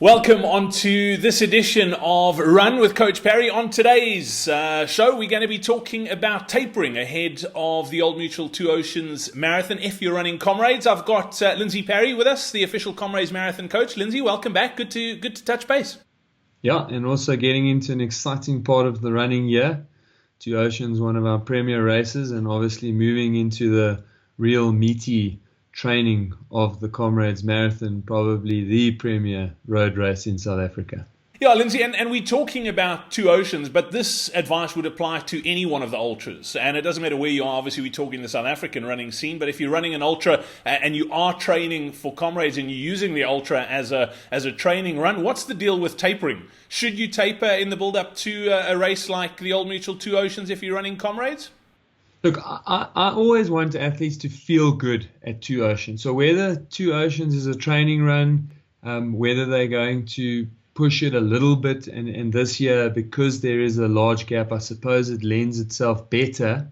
Welcome on to this edition of Run with Coach Parry. On today's show, we're going to be talking about tapering ahead of the Old Mutual Two Oceans Marathon. If you're running Comrades, I've got Lindsay Parry with us, the official Comrades Marathon coach. Lindsay, welcome back. Good to touch base. Yeah, and also getting into an exciting part of the running year. Two Oceans, one of our premier races, and obviously moving into the real meaty training of the Comrades Marathon, probably the premier road race in South Africa. Yeah, Lindsay, and we're talking about Two Oceans, but this advice would apply to any one of the ultras. And it doesn't matter where you are. Obviously, we're talking the South African running scene. But if you're running an ultra and you are training for Comrades and you're using the ultra as a training run, what's the deal with tapering? Should you taper in the build-up to a race like the Old Mutual Two Oceans if you're running Comrades? Look, I always want athletes to feel good at Two Oceans. So whether Two Oceans is a training run, whether they're going to push it a little bit, and this year, because there is a large gap, I suppose it lends itself better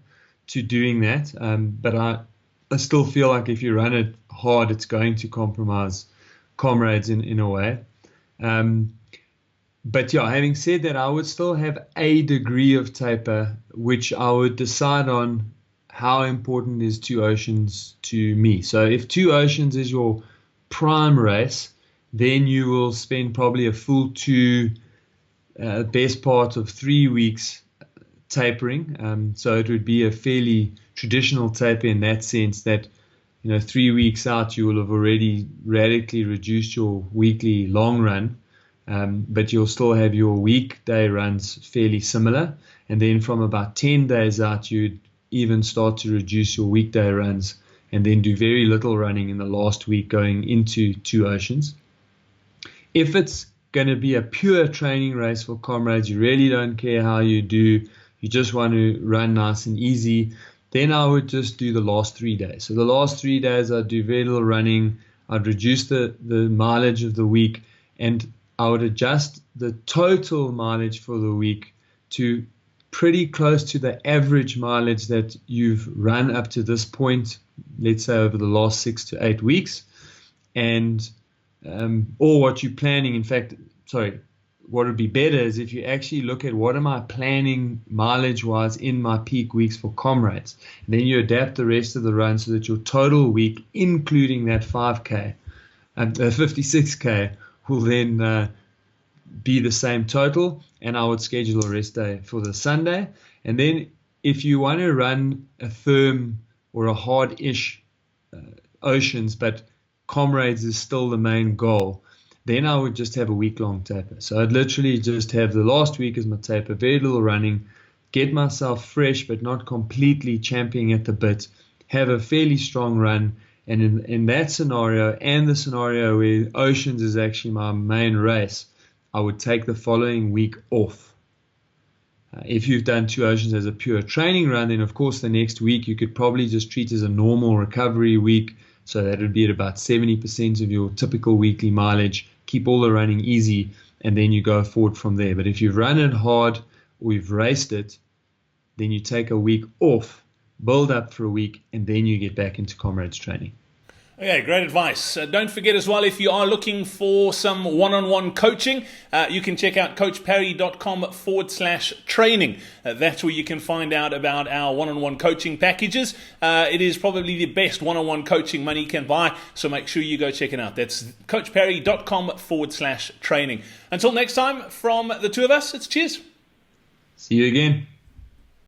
to doing that. But I still feel like if you run it hard, it's going to compromise Comrades in a way. But yeah, having said that, I would still have a degree of taper, which I would decide on how important is Two Oceans to me. So if Two Oceans is your prime race, then you will spend probably a full best part of 3 weeks tapering. So it would be a fairly traditional taper in that sense that, 3 weeks out, you will have already radically reduced your weekly long run. But you'll still have your weekday runs fairly similar. And then from about 10 days out, you'd even start to reduce your weekday runs and then do very little running in the last week going into Two Oceans. If it's going to be a pure training race for Comrades, you really don't care how you do, you just want to run nice and easy, then I would just do the last 3 days. So the last 3 days, I'd do very little running, I'd reduce the mileage of the week, and I would adjust the total mileage for the week to pretty close to the average mileage that you've run up to this point, let's say over the last 6 to 8 weeks, and or what you're planning. In fact, what would be better is if you actually look at what am I planning mileage-wise in my peak weeks for Comrades, and then you adapt the rest of the run so that your total week, including that 5K and 56K, will then be the same total, and I would schedule a rest day for the Sunday. And then if you want to run a firm or a hard-ish Oceans, but Comrades is still the main goal, then I would just have a week-long taper. So I'd literally just have the last week as my taper, very little running, get myself fresh but not completely champing at the bit, have a fairly strong run. And in that scenario, and the scenario where Oceans is actually my main race, I would take the following week off. If you've done Two Oceans as a pure training run, then of course the next week you could probably just treat as a normal recovery week. So that would be at about 70% of your typical weekly mileage. Keep all the running easy, and then you go forward from there. But if you've run it hard or you've raced it, then you take a week off, build up for a week, and then you get back into Comrades training. Okay, great advice. Don't forget as well, if you are looking for some one-on-one coaching, you can check out coachparry.com/training. That's where you can find out about our one-on-one coaching packages. It is probably the best one-on-one coaching money can buy, so make sure you go check it out. That's coachparry.com/training. Until next time, from the two of us, it's cheers. See you again.